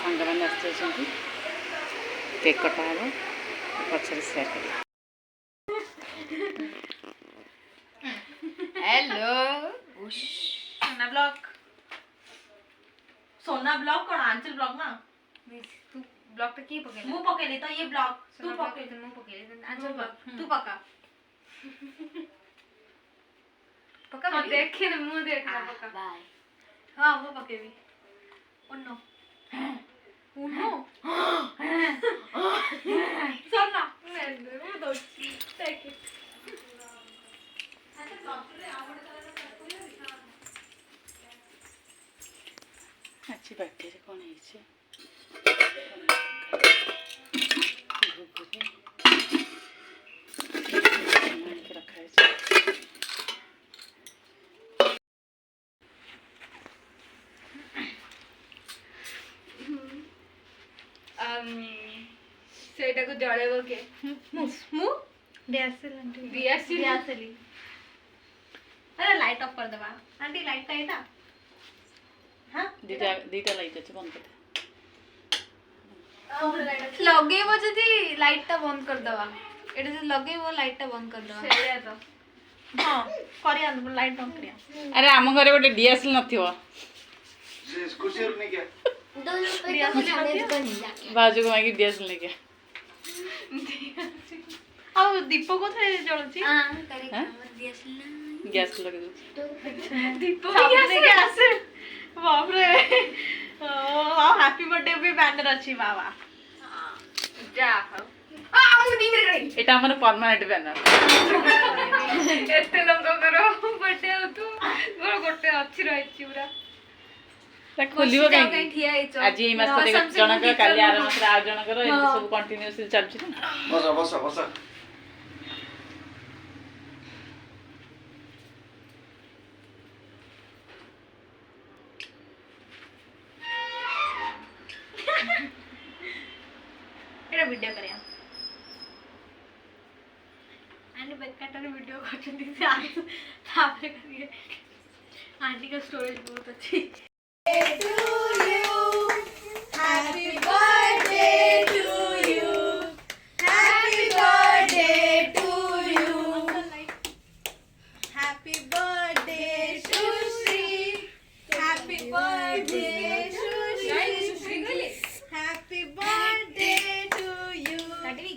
सांग मैंने केक कटा हम पचर सेयार कर हेलो सोना ब्लॉग कौन आंचल ब्लॉग ना तू ब्लॉग पे की पकेले मुंह पकेले तो ये ब्लॉग तू पकेले तो मुंह पकेले आंचल ब्लॉग तू पका पका हां देखे ना मुंह देख ना पका बाय हां वो पकेबी उन्नो सोना मैं वो दो टेक अच्छा ब्लॉग पे आवड़ कलर का अच्छी बैठे कौन है रखा है सेटा को जळेबो के मु दियासिली अरे लाइट ऑफ कर देबा आंटी लाइट का एटा हां दीटा लाइट আছে বন্ধ করে लगेबो जदी लाइट ता बंद कर देबा एटा जे लगेबो लाइट ता बंद कर देबा सेया तो हां करिया लाइट ऑन करिया अरे हम घरे गोटे डीएसएल नथियो से खुशी नहीं क्या बाजू को मागी डीएसएल लेके अब दीप को थे जळची हां करे दियासिल गैस लगे दो दीप लेके आसे बाप रे वाओ हैप्पी बर्थडे भी बैनर अच्छी बाबा जा आ मुदी मेरे गई এটা আমার পার্মানেন্ট ব্যানার एते लोग करो बर्थडे हो तू गोर गोटे अच्छी रहिची पूरा ता खोलियो कहीं काई ठिया हिचो आज ये मास तो जनक काली आर मास आ जनक रो एते सब कंटीन्यूअसली चलछि ना बस एटा वीडियो करिया आंटी बेकाटर वीडियो करछंती से आज तापरे करिए आंटी का स्टोरेज बहुत अच्छी happy birthday to you happy birthday to you happy birthday Sushree happy birthday Sushree happy birthday to you happy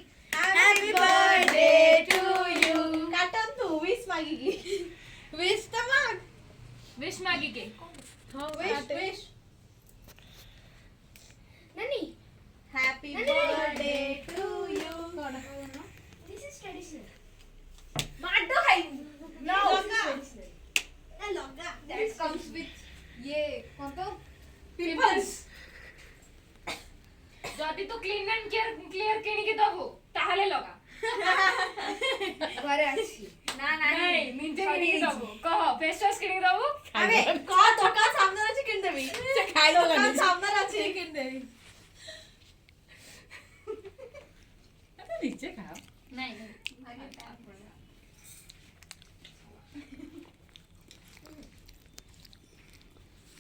birthday to you काटन तू विश मागीगी विश तो माग विश मागी के wish Nani? Happy birthday to you. This is traditional. Maddo hai. No. Loga. Na loga. That comes with ye कौन तो pimples. जदी तो क्लीन एंड क्लियर किनी के दबो ताहले लगा घरे अछि ना नहीं निजे किनी के दबो कह फेस वॉश किनी के दबो अबे का दुकान सामने अछि किन देबी से खाइलो दुकान सामने अछि किन देबी नीचे खाओ नहीं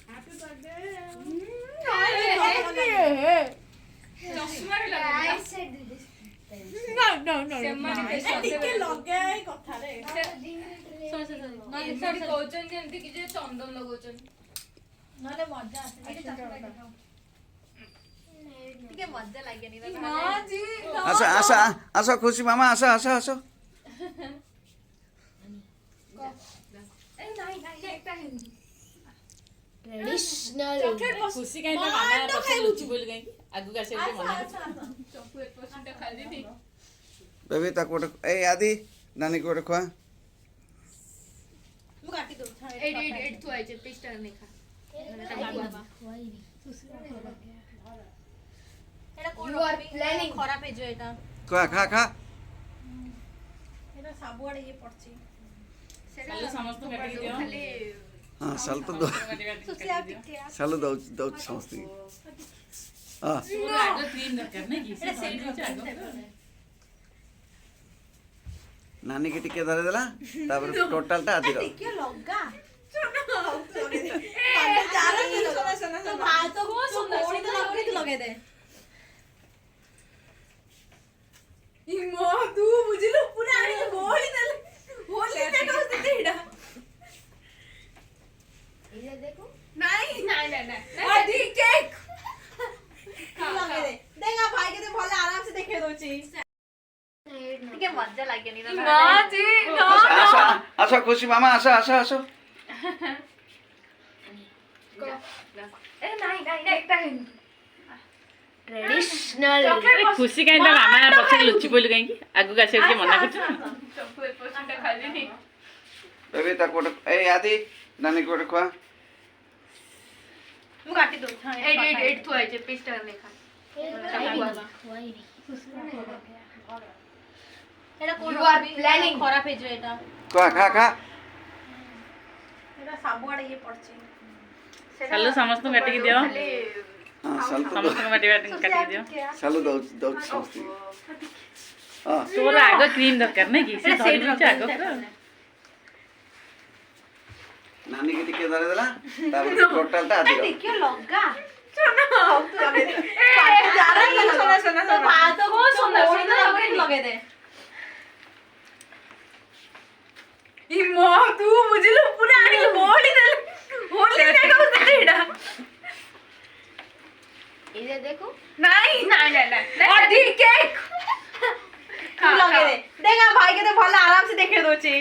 हैप्पी बर्थडे चश्मा रे लगा I said this. No. सेमानी फेस वॉश ଟିକେ ଲଗାଇ କଥା ରେ सॉरी कोचन जेंती कि जे चंदन लगोचन ନହେଲେ ମଜା ଆସେ ଟିକେ ମଜା ଲାଗେନି मां जी आसा खुशी मामा आसा ए नहीं एकटा है ट्रेडिशनल खुशी काई तो मामा पछे लुचि बोल गई आगु का से मना चॉकू 1% खाली थी बेबी ता कोट ए आदि नानी कोट खवा ମୁଁ କାଟି ଦଉ एड तू आइजे पेस्ट नहीं खा ଏଟା କୋନ ପ୍ଲାନିଂ ଖରାପ ହେଇ ଯିବ ଏଟା खा ଏଟା ସବୁଆଡେ ଇଏ ପଡଛି साले समस्त काटी दियो खाली हां साल तो दो ସୁସି ଆଉ ଟିକେ साल दो समस्त हां पूरा आगे क्रीम दरकार नहीं कि से सही दिछ आगो नानी के टिके धरे देला तापर टोटल टा आदि ଟିକେ ଲଗା लगे दे इमो तू बुझलु पूरा आनी बोली दे होली देखो दे इडा ये देखो नहीं नहीं नहीं अधी केक लगे दे देगा भाई के तो भले आराम से देखे दोची ଟିକେ ମଜା ଲାଗେନି ନା ना जी ना ଆସ ଆସ ଖୁସି ମାମା ଆସ ଆସ ଆସ ए नहीं नहीं नहीं ट्रेडिशनल खुशी कहीं तो मामा पछे लुचि पइलु कहीं आगु का से मना करछ चप्पू ए पोषण खाली नहीं बेबी ता कोट ए आदि नानी कोट खुआ ମୁଁ କାଟି ଦઉં एट तू आइजे पीस टा लेखा এটা কোন You are planning. खराब हे जो এটা खुआ खा खा এটা সাবুଆড়ে ইয়ে পড়ছে चलो समस्त काट के दियो हां साल तो समस्त काट के दियो सालू दो दो समस्ती हां तोर आगो क्रीम दरकार नहीं कि से धरि छ आगो नानी के टिके धरे देला तापर टोटल ता आदि देखियो लगा सुनो तू लगे दे जा रहा है सुना सुना तो बात तो को सुना सुना लगे दे इमो तू बुझलु पूरा आनी बोली दे होली देखो दे इडा ये देखो नहीं नहीं नहीं अधी केक लगे दे देगा भाई के तो भले आराम से देखे दोची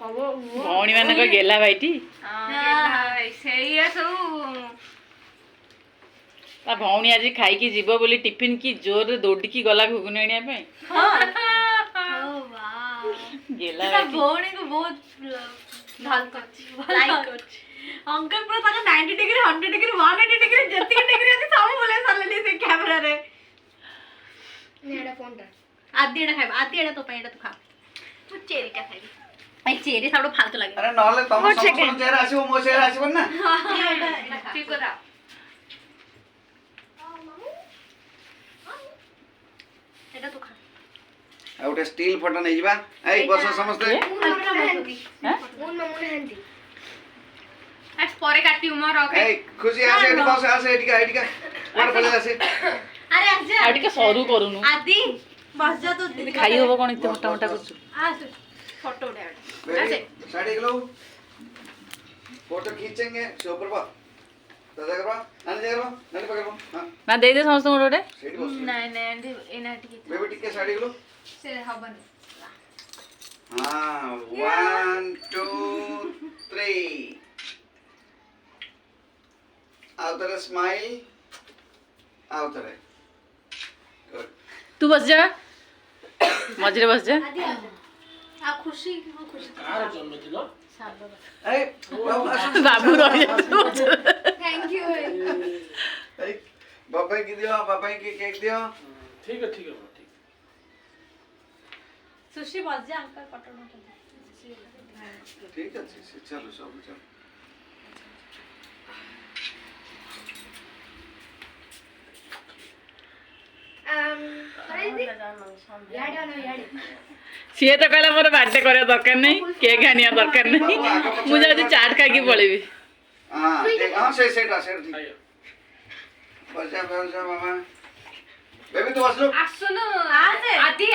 भौणी माने को गेला भाईटी ସେଇଆ ସବୁ ता भौणी आज खाई की जीवो बोली टिफिन की जोर दौड़ी गला घुगुनी आनिया पे ओ वाह गेला ତା ଭଉଣୀକୁ ବହୁତ ଭଲ କରୁଛି ଲାଇକ୍ କରୁଛି ଅଙ୍କଲ ପୁରା ତାଙ୍କ 90 ଡିଗ୍ରୀ 100 ଡିଗ୍ରୀ 180 ଡିଗ୍ରୀ ଯେତିକି ଡିଗ୍ରୀ ଅଛି ସବୁ ବୋଲେ ସାରିଲେଣି ସେ କ୍ୟାମେରାରେ ନେଡା ଫୋନଟା ଆଦି ଏଟା ଖାଇବା ଆଦି ଏଟା ତୋ ପାଇଁ ଏଟା ତୁ ଖା ମୁଁ ଚେରିଟା ଖାଇବି ଭାଇ ଚେରି ସବୁଠୁ ଫାଲତୁ ଲାଗେ अरे नहले तम समस्त चेहरा आसीबो मो चेहरा आसीबो ना ଠିକ କଥା ଏଟା ତୁ ଖା आ उठे स्टील फोटो नहीं जीवा ए बस समस्त हैं आज परे काटी उमर ओके ए खुशी आसे एठी बस आसे एठी का कोन पले आसे अरे आजा आ टिके सरू करूनु आदि बस जा तू खाई होबो कोन इते मोटा मोटा करछु आ फोटो उठा आसे साइड लो फोटो खींचेंगे से ऊपर बा दादा करबा नानी पकड़बो हां ना दे दे समस्त मोटे सेठी बस नहीं नहीं एना टिके बेबी टिके साइड लो से हबन हां 1 2 3 आउटर स्माइल आउटर गुड तू बस जा मजरे बस जा आदि आ खुशी कार जन्मदिन ए बाबू बाबू रही थैंक यू ए बाबा की दियो बाबा की केक दियो ठीक है ठीक है सुशी बस जा अंकल फोटो उठा ठीक है चलो सब चलो सी तो कहला मोर बर्थडे करे दरकार नहीं केक आनिया दरकार नहीं मुझे आज चाट खा के पळेबी हां ठीक हां से ठीक आइए बस जा मामा बेबी तू बस लो सुनो आदि